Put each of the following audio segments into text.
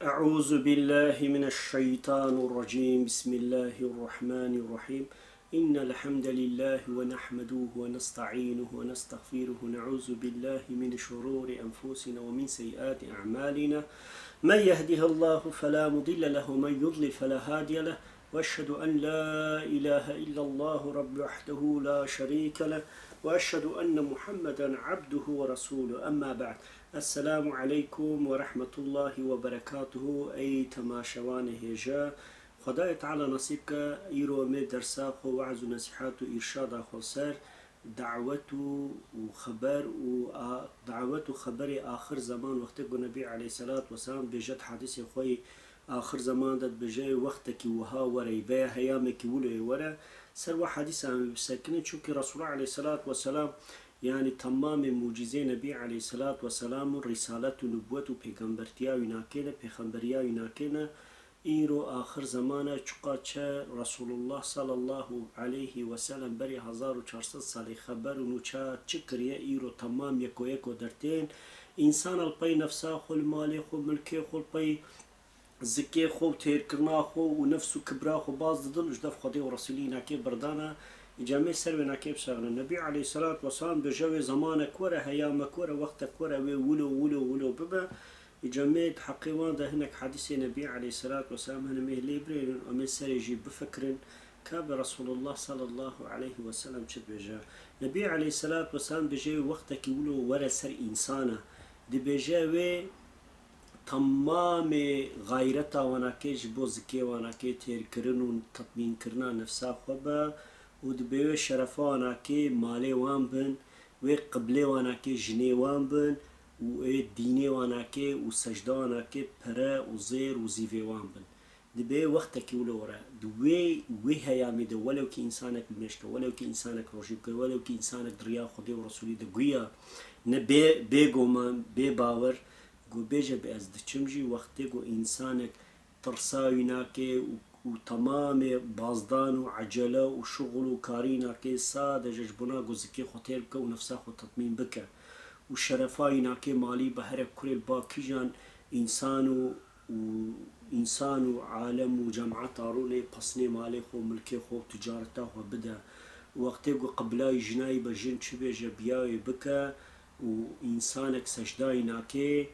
أعوذ بالله من الشيطان الرجيم. بسم الله الرحمن الرحيم. إن الحمد لله ونحمده ونستعينه ونستغفره ونعوذ بالله من شرور أنفسنا ومن سيئات أعمالنا. من يهده الله فلا مضل له ومن يضلل فلا هادي له، وأشهد أن لا إله إلا الله رب وحده لا شريك له، وأشهد أن محمدا عبده ورسوله. أما بعد. السلام عليكم ورحمة الله وبركاته. أي تماشوان هجا خدای تعالی نصیب که ایرو می درسا خو وعظ و نصیحات و ارشاد خو سر دعوت و خبر آخر زمان وقت کو نبی علیه الصلاة والسلام بجد حدیث خوی آخر زمان داد بجای وقت کی وها وری به هیام کی ولو ورا سر و حدیث هم بسکنه چونکه رسول الله علیه الصلاة والسلام يعني تمام معجزه نبی علیه الصلاة والسلام رسالت و نبوت و پیغمبرتیا و ناکنه پیغمبریا و ناکنه ایرو آخر زمانه چقا چه رسول الله صلی الله علیه و سلم بری 1400 سالی خبر و چه کریه ایرو تمام یکو درتین انسان الپی نفسا خو المال خو ملکی خو الپی زکی خو تیر کرنا خو و نفس و کبرا خو باز دل اجدف خدای و رسولی ناکی بردانه جامع سر و ناکی بساغنه نبی علیه الصلاة والسلام بجوه زمانه کوره هیام کوره وقت کوره ولو ببه جمعت حقيوان ده هناك حديث النبي عليه الصلاة والسلام هنا مهلي برين ومن سر يجيب بفكر كاب رسول الله صلى الله عليه وسلم شد بجا نبي عليه الصلاة والسلام بجا وقتك يقولوا ورا سر إنسانه دي بجا تمام غيرتا وناكي جبو زكي وناكي تير كرنون تطمين كرنا نفسا خبا ودبيو شرفا وناكي مالي وان بن وقبلي وناكي جني وان بن و دینی وانا که و سجده وانا که پره و زیر و زیوه وان بن دبی وقت که ولو ورا دوی هیامی ده ولو که انسانک بمشکه ولو که انسانک روشیب که ولو که انسانک دریا خودی و رسولی ده گویا نه بی گومان بی باور گو بیجه بی از ده چمجی وقتی گو انسانک ترساوی ناکه و تمام بازدان و عجله و شغل و کاری ناکه ساده ججبنا گو زکی خوتیل که و نفسا خود تطمین بکه و شرفای ناکه مالی بهر کل باکی جان انسان و عالم و جماعت آرونه پسنه مالی خو ملکی خو تجارتا خو بده وقتی گو قبلای جنای بجن چه بیجه بیای بکه و انسانک سجدای ناکه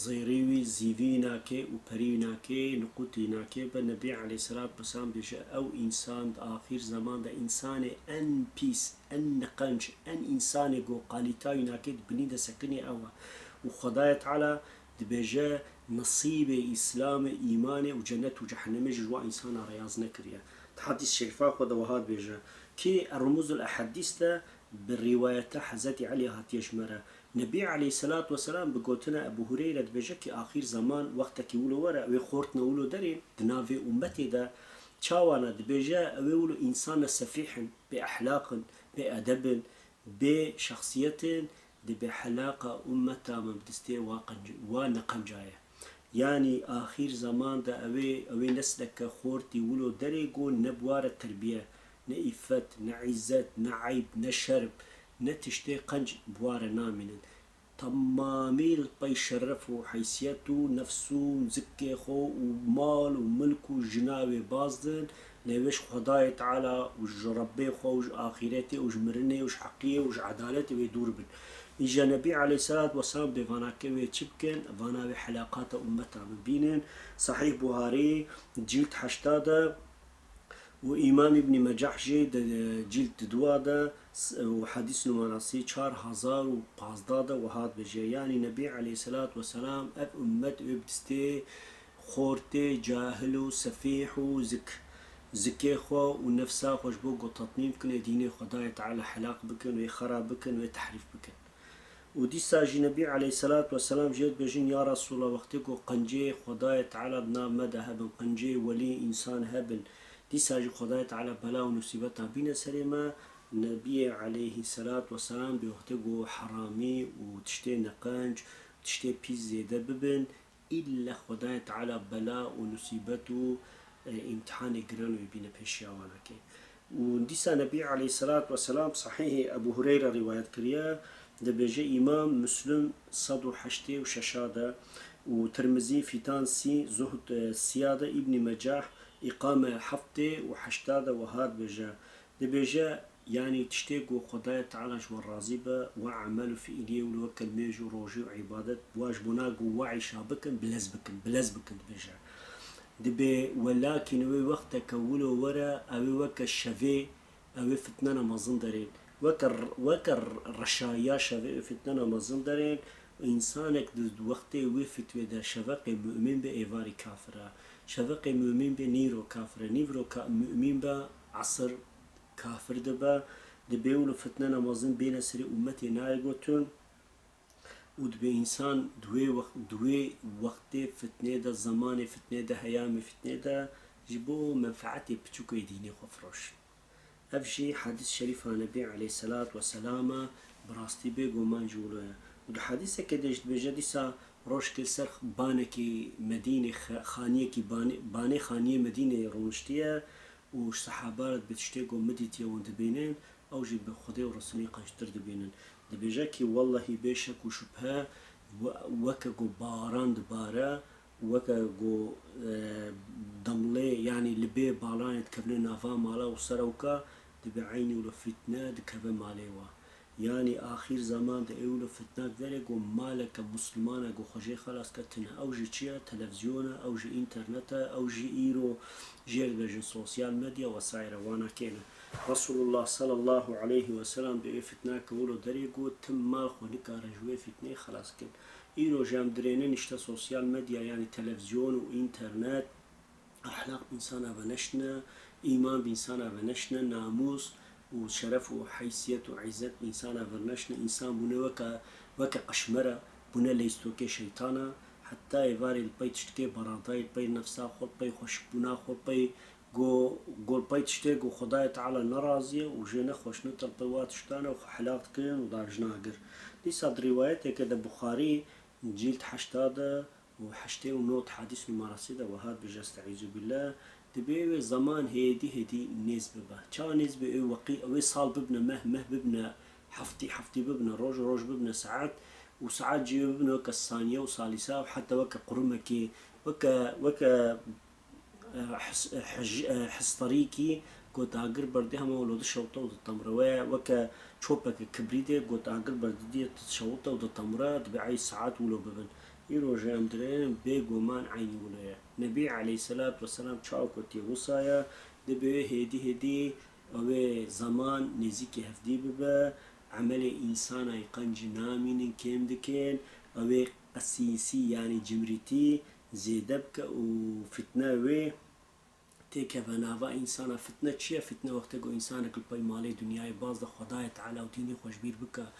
زيريوي زيفي ناكي وبري ناكي نقوتي ناكي بالنبي عليه الصلاة والسلام بيجا أو إنسان آخر زمان ده إنسان أن بيس أن نقنج أن إنسان جو قالتاي ناكي بني ده سكني أو وخداية تعالى دبيجا نصيب إسلام إيمان وجنة وجحنم جوا إنسان رياض نكريا تحدث شرفا خد وهاد بيجا كي الرموز الأحاديث ده بالرواية حزتي عليها تيشمرة نبي عليه الصلاة والسلام بقولتنا أبو هريرة بجك آخر زمان وقتك يقولوا ورا وخورتنا يقولوا درين دنافي أمتي ده شاوانا دبجا ويقولوا إنسان سفيح بأخلاق بأدب بشخصية بحلاقة أمتا من بدستي ونقم جاية يعني آخر زمان ده أوي نسلك خورتي يقولوا دريقو نبوار التربية نئفت نعزت نعيب نشرب نتشتي قنج بوار نامن تمامي البي شرف وحيثيته نفسه زكي خو ومال وملك وجناوي بازدن نوش خداي تعالى وجربي خو وج آخرتي وج مرني وج حقية وج عدالتي ويدور بن إجا نبي عليه الصلاة والسلام بفناكي ويتشبكن فانا بحلاقات أمتا من بينن صحيح بوهاري جلد حشتاده وإمام ابن مجحجي جلد دواده وحديث نماناسي 4015 وهاد بجي يعني نبي عليه الصلاة والسلام أب أمت وبدستي خورتي جاهل سفيح زكي خو ونفسا خوش بوغو تطميم كن ديني خداية تعالى حلاق بكن ويخراب بكن ويتحريف بكن ودي ساجي نبي عليه الصلاة والسلام جيد بجين يا رسول الله وقتكو قنجي خداية تعالى بنا مدى هبن قنجي ولي إنسان هبن دي ساجي خداية تعالى بلا ونصيبتها بينا سليمة نبي عليه الصلاة والسلام بيوقتقو حرامي وتشتي نقانج وتشتي بيز زيادة ببن إلا خداية تعالى بلاء ونصيبته امتحان قرانو يبين بيشيوانك وديسا نبي عليه الصلاة والسلام صحيح أبو هريرة رواية كريا دبجي إمام مسلم صدو حشتي وششادة وترمزي في تانسي زهد السيادة ابن مجاح إقامة حفتة وحشتادة وهاد بجا دبجا يعني تشتاقوا خدايا تعالى شو الرازبة وعمل في إليه ولوكل ميجو روجي وعبادة واجبناق ووعي شابكن بلزبكن بجا دبي ولكن وي وقت كولو ورا أو وك الشفي أو فتننا مزندرين وكر رشايا شفي فتننا مزندرين إنسانك دد وقتي وفت ودا شفقي مؤمن بإيفاري كافرة شفقي مؤمن بنيرو كافرة نيرو مؤمن بعصر كافر دبي ولو فتننا مزن بين سري أمتي نايقوتون ودبي إنسان دوي وقت فتنة دا زمان فتنة دا هيام فتنة دا جبو منفعتي بتشوكي ديني خفروش أفشي حديث شريف النبي عليه الصلاة والسلام براستي بيقو منجولوه ودو حديثة كدهش بجديسا روش كل سر بانكي مدينة خانية كي باني خانية مدينة رونشتية وش صحابات بتشتيقو مديتيا وندبينين أو جيب بخدي ورسولي قنشتر دبينين دبيجاكي والله بيشك وشبها وكا جو باران دبارا وكا جو دملي يعني لبي بالان تكفلين نافا مالا وسروكا دبي عيني ولو فتنة دكفا ماليوا يعني آخر زمان دا اولو فتنة ذلك ومالك مسلمانا جو خجي خلاص كتنا او جي تشيا تلفزيونا او جي انترنتا او جي ايرو جيل بجن سوسيال ميديا وسائر وانا كينا رسول الله صلى الله عليه وسلم دو فتنة كولو دريقو تم مال خونيكا رجوي فتنة خلاص كن ايرو جام درينين اشتا سوسيال ميديا يعني تلفزيون وانترنت اخلاق بإنسانا بنشنا ايمان بإنسانا بنشنا ناموس وشرف وحيثية وعزت إنسان فرنشنا إنسان بنا وكا قشمرة بنا ليستوكي شيطانا حتى يفاري البي تشتكي برانتاي البي نفسها خل بي خوش بنا خل بي جو البي تشتكي وخداية تعالى نرازية وجينا خوش نطل بيوات شتانا وحلاقت كين ودارجنا قر دي صاد روايات كده بخاري جيلت حشتادا وحشتي ونوت حديث المراسيدة وهذا بجاست أعوذ بالله دبي زمان هدي نسبة به شا نسبة وقي أو صال ببنا مه ببنا حفتي ببنا روج ببنا ساعات وساعات جي ببنا وكا الثانية وثالثة وحتى وكا قرمكي وكا حس طريقي قلت أقر بردها ما ولود الشوطة ودا التمرة وكا شوبك كبريدة قلت أقر بردية الشوطة ودا التمرة دبي ساعات ولو ببن يرو جام درين بيجو مان عيني ولايا نبي عليه الصلاة والسلام تشاو كتي وصايا دبي هدي أو زمان نزيكي هفدي ببا عمل إنسان يقن جنامين كيم دكين أو قسيسي يعني جمريتي زيدبك وفتنة وي تيكا فنافا إنسان فتنة تشيا فتنة وقتكو إنسانك الباي مالي دنياي باز ده خداية تعالى وديني خوشبير بكا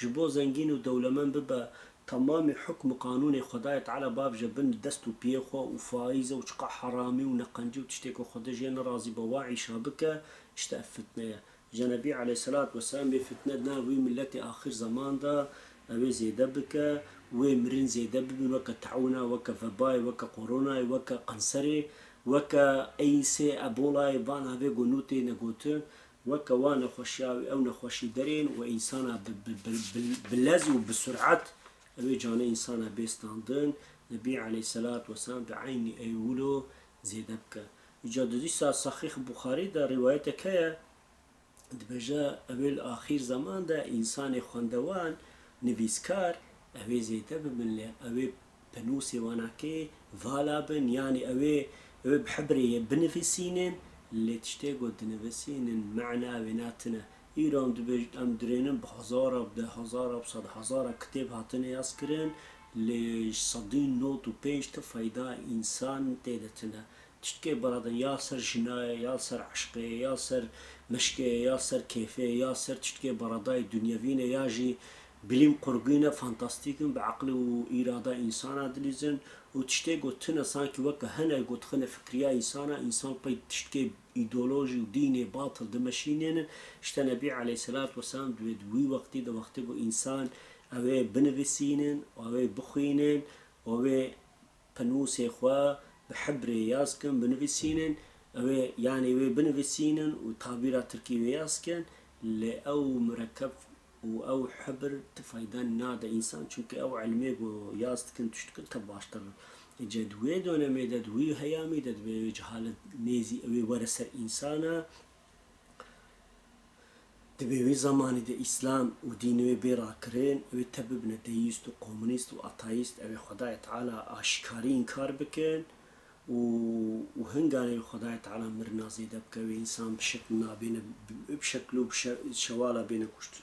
جبو زنجين ودولمان ببا تمام حكم قانون خداية تعالى باب جبن دستو بيخو وفايزة وشقا حرامي ونقنجي وتشتكو خدا جينا رازي بواعي شابكة اشتأف فتنة جنبي عليه الصلاة والسلام بفتنة ناوي ملتي آخر زمان دا أوي زيدا بكا ومرين زيدا ببن وكا تعونا وكا فباي وكا كورونا وكا قنصري وكا ايسي ابولاي بان هذي قنوتي نقوتن وكا وانا خوشياوي او نخوشي دارين وانسانا باللازي وبالسرعات اوي جانا انسانا بيستاندن نبي عليه الصلاة والسلام بعيني ايولو زيدبكا يجاد ديسا صحيح بخاري دا روايتك هيا دبجا اوي الاخير زمان دا انسان خواندوان نفيسكار اوي زيدب من لي اوي بنوسي واناكي فالابن يعني اوي بحبري بنفسينن اللي تشتاقوا دنفسينن معنا بيناتنا إيران درينن بهزارة بده هزارة بصد هزارة كتاب هاتنا يسكرن لصدين نوت وبيج تفايدا إنسان تيدتنا تشتكي برادن ياسر جناية ياسر عشقية ياسر مشكية ياسر كيفية ياسر تشتكي براداي دنياوينة ياجي بليم قرقينة فانتاستيكن بعقل وإرادة إنسان دليزن وتشتاق وتنا سانكي وكا هنا يقول تخنا فكريا إنسان بي تشتكي إيدولوجي وديني باطل دمشينين اشتا نبي عليه الصلاة والسلام دوي وقتي دا وقتي إنسان أوي بنفسينين أوي بخينين أوي بنوسي خوا بحبري ياسكن بنفسينين أوي يعني أوي بنفسينين وتعبيرات تركيبية ياسكن لأو مركب و او حبر تفايدان نادا انسان چونك او علمي و ياست كنت تشتكل باشتر جدوي دون ميدا دوي هيامي دد جهالة نيزي اوي ورسر انسانا دبي زماني د اسلام ودينوي بيرا كرين اوي تببنا ديست و كومونيست و اتايست اوي خداي تعالى اشكاري انكار بكن وهنگاني خداي تعالى مرنا زيدا بكوي انسان بشكل نابين بشكله بشوالا بين كشت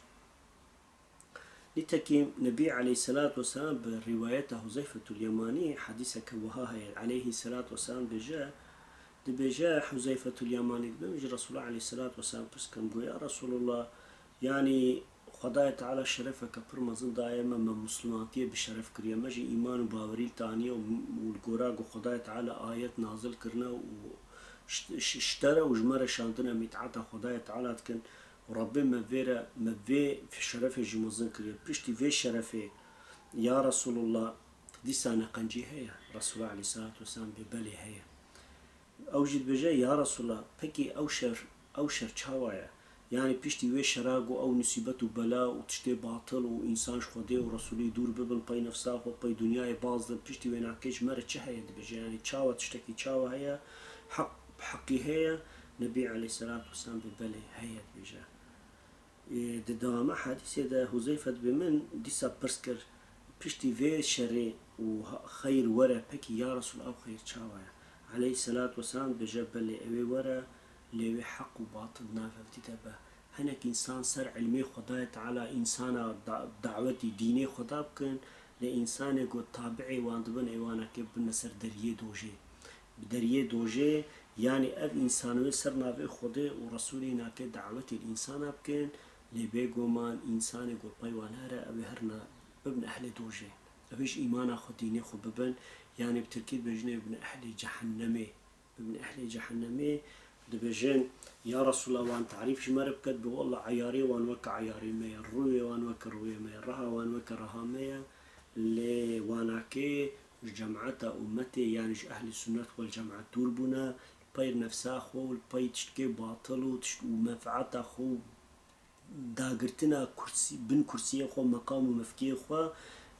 لتكيم نبي عليه الصلاة والسلام بروايته حذيفة اليماني حديثة كوها عليه الصلاة والسلام بجاء حذيفة اليماني بمجي رسول الله عليه الصلاة والسلام بس كان يا رسول الله يعني خداي تعالى شرفك برمزن دائما من مسلماتية بشرف كريا مجي إيمان وباوري تانية والقراق وخداي تعالى آيات نازل كرنا واشترى وجمرة شاندنا متعتا خداي تعالى تكن وربي ما في شرفه جمزن كريا بشتي في شرفه يا رسول الله دي سنة قنجي هي رسول الله عليه الصلاة والسلام ببالي هي اوجد بجاي يا رسول الله بكي اوشر چاوايا يعني بيشتي وي شراغو او نسيبت بلا وتشتي باطل وانسان خودي ورسولي دور ببن باي نفسه و باي دنياي باز بيشتي وي ناكيش مر چهي بجاي يعني چاوا تشتكي چاوا هي حقي هي نبي عليه الصلاة والسلام ببالي هي بجاي دوام حديث ده حذيفة بمن ديسا برسكر بيشتي في شري وخير ورا بكي يا رسول او خير چاوايا عليه الصلاة والسلام بجبل أوي ورا لوي حق وباطل نافع بتتبه هناك إنسان سر علمي خداي تعالى إنسان دعوتي ديني خدا بكن لإنسان يقول تابعي واندبن إيوانا كيف بنسر دريه دوجي بدريه دوجي يعني أب إنسان سر نافع خدي ورسولي ناكي دعوتي الإنسان بكن لبيقو مان إنسان يقول بايوان هرا أبي هرنا ببن أهل دوجي أبيش إيمانا خد ديني خد ببن يعني بتركيب بجنة ابن أهل جهنمي ابن أهل جهنمي دبجن يا رسول الله وان تعريف شمار بكت والله عياري وان وكا عياري ميا الروي وان وكا الروي ميا رها وان وكا رها ميا اللي واناكي جماعة أمتي يعني أهل السنة والجماعة توربنا باير نفسها خو والباي تشتكي باطل ومنفعة خو داقرتنا كرسي بن كرسي خو مقام ومفكي خو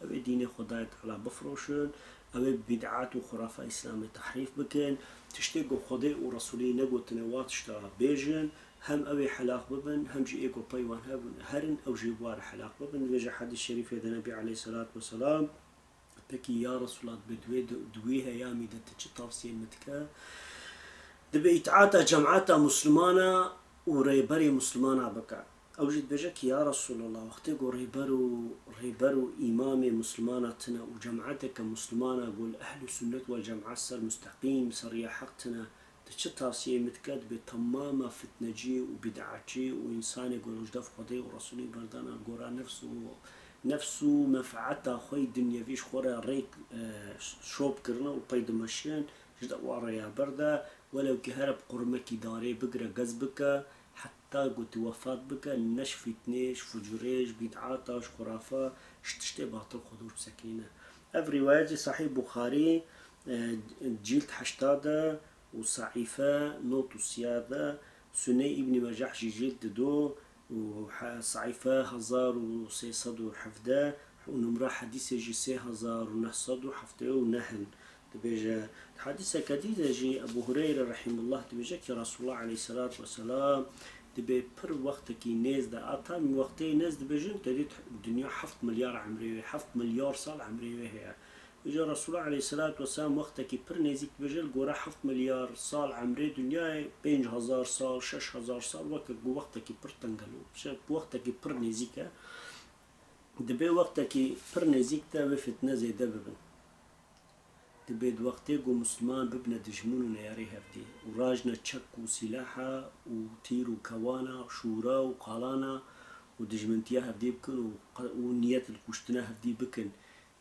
أبي ديني خدايت على بفروشن أبي بدعات وخرافة إسلامية تحريف بكن تشتيقوا خدي ورسولي نقو تنوات اشتغل بيجن هم أبي حلاق ببن هم جي إيقو بايوان هرن أو جيبوار حلاق ببن بيجا حديث الشريف يد النبي عليه الصلاة والسلام بكي يا رسول الله بدويها يامي دا تشتافسين متكا دبي إتعاتا جمعاتا مسلمانا وريبري مسلمانا بكا أوجد بجك يا رسول الله وقتي قول ريبرو إمام مسلماناتنا وجمعتك مسلمانا قول أهل السنة والجماعة سر مستقيم سريع حقتنا تشتاسي متكاد بتماما فتنجي وبدعتي وإنسان يقول وجدف خدي ورسولي بردانا قول نفسه منفعته خوي الدنيا فيش خورا ريك شوب كرنا وبيد مشين جدا واريا بردا ولو كهرب قرمكي داري بقرا قزبك حتى قلت وفات بك نش فتنيش فجوريش بدعاتاش خرافة شتشتي باطل خضور سكينة أف رواية صحيح بخاري جيلت حشتادة وصعيفة نوت السيادة سني ابن مجاح جيلت دو وصعيفة 1607 ونمرة حديثة جي 1907 ونهن تبيجا حديثة كديدة جي أبو هريرة رحمه الله تبيجا كي رسول الله عليه الصلاة والسلام دبي بر وقتك ناس دا أتا من وقتي ناس دبيجن تريد الدنيا 7 مليار عمرية 7 مليار صال عمرية هي إجا رسول الله عليه الصلاة والسلام وقتك بر نازك بجل قورا 7 مليار صال عمري دنيا 5000 صال 6000 صال وقتك بر تنقلو وقتك بر نازك دبي وقتك بر نازك تا وفتنا زي دببن دبيد وقتي قو مسلمان ببنا دجمون نياري هفدي وراجنا تشك وسلاحة وتير وكوانا شورا وقالانا ودجمنتيا هفدي بكن ونيات الكشتنا هفدي بكن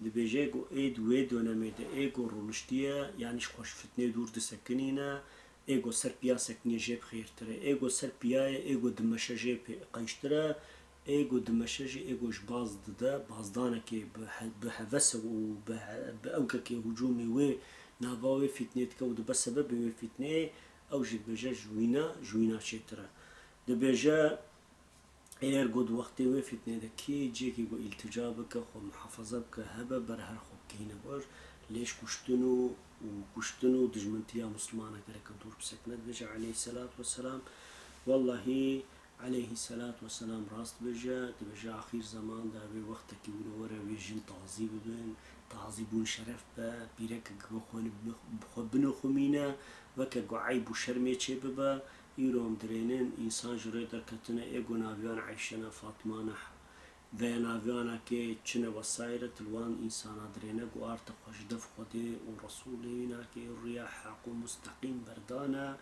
دبيجي قو ايد ويد ونميدا ايقو رونشتيا يعني شخوش فتني دور دسكنينا ايقو سربيا سكني جيب خير ترى ايقو سربيا ايقو دمشا جيب قيشترا ايقو دمشاجي ايقو جباز دا بازدانكي بحفس وبأوكاكي هجومي وي نافاوي فتنيتك ودو بسبب وي فتني اوجد بجا جوينا شيترا دبجا اير قد وقتي وفتنة دا كي جيكي قو التجابك خو محافظتك هبا برهر خو كينا بر ليش كشتنو وكشتنو دجمنتيا مسلمانة كرك دور بسكنت بجا عليه الصلاة والسلام. والله عليه الصلاة والسلام راست بجا تبجا آخر زمان دا بي وقتك ونورا بيجن تعذيب بن تعذيبون شرف با بيرك بخو بنو خمينا وكا قو عيب وشرمي چه ببا يروم درينين إنسان جري دركتنا إيقو نافيان عيشنا فاطمانة و نافيانا كي چنه وسائرة الوان إنسان درينا قو آرتا خوش دف خده ورسولينا كي الرياح حقو مستقيم بردانا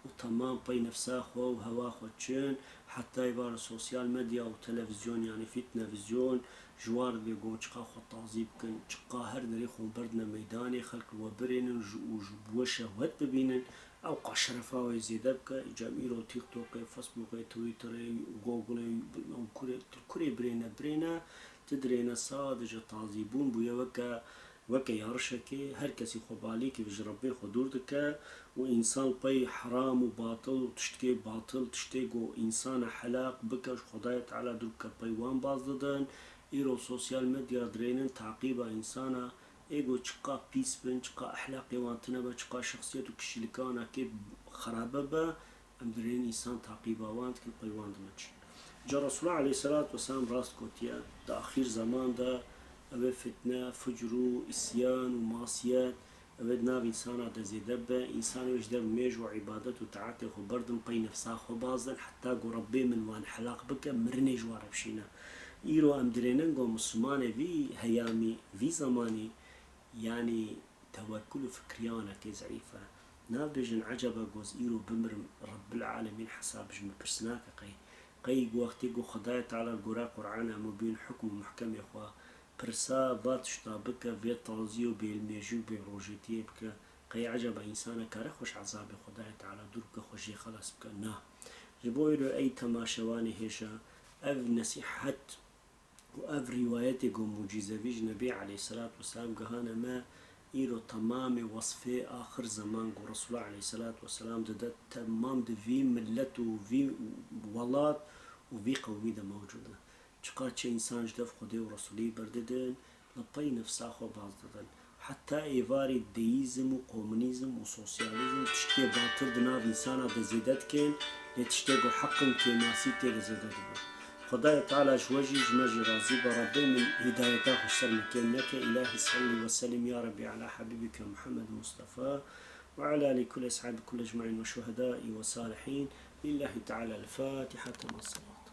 وتمام بي نفسا خو وهوا خو چن حتى يبار سوسيال ميديا وتلفزيون يعني في تلفزيون جوار بيقوم چقا خو تعذيب كن چقا هر دري خو بردنا ميداني خلق وبرين وجبوشة ود ببينن او قشرفا ويزيد بك جاميرو تيك توك فيسبوك تويتر جوجل كوري برينا تدرينا صادج تعذيبون بويا وكا يارشكي هر كسي خبالي كيف ربي خدور دكا وإنسان بي حرام وباطل وتشتكي باطل تشتكي إنسان حلاق بكش خداية تعالى دركا بيوان بازدن إيرو سوسيال ميديا درينن تعقيبا إنسانا إيجو چقا بيس بن چقا أحلاقي وانتنا با چقا شخصيت وكشيلكانا كي خرابة با أم درين إنسان تعقيبا وانت كي بيوان دمج جا رسول الله عليه الصلاة والسلام راست كوتيا دا آخر زمان دا أبي فتنة فجرو إسيان وماسيات أبي ناب إنسانا دا زيدبا إنسان وجدب ميج وعبادت وتعاتي خو بردن بي نفسا خو بازن حتى قو ربي من وان حلاق بك مرني جوار بشينا إيرو أم درينن قو مسلمان في هيامي في زماني يعني توكل فكريانا كي زعيفة نابجن عجبا جوز إيرو بمر رب العالمين حساب جم برسناك قي وقتي جو خدايت على القراء قرآن مبين حكم محكم يخوا برسا باتشتا بك في تنزيو بالميجو بروجيتي بك قي عجبا إنسانا كارخوش عذاب خدايت على درك خوشي خلاص بك نا جبويرو أي تماشواني هيشا أف نصيحت وأف روايتي قو معجزة بيج نبي عليه الصلاة والسلام قهانا ما إيرو تمام وصفه آخر زمان قو رسول الله عليه الصلاة والسلام ده تمام ده في ملت وفي ولات وفي قومي ده موجودة چقا چه إنسان جدف خده ورسولي برددن لباي نفسا خو بازددن حتى إيواري ديزم وكومونيزم وسوسياليزم تشتي باطل دناف إنسانا ده زيدت كين لتشتي قو حقم كيماسي تير زيدت بو خداي تعالى جوجي جمجي راضي بربي من هدايته حسن كنك إلهي صلي وسلم يا ربي على حبيبك محمد مصطفى وعلى آل كل أصحاب كل أجمعين وشهداء وصالحين لله تعالى الفاتحة مع الصلاة.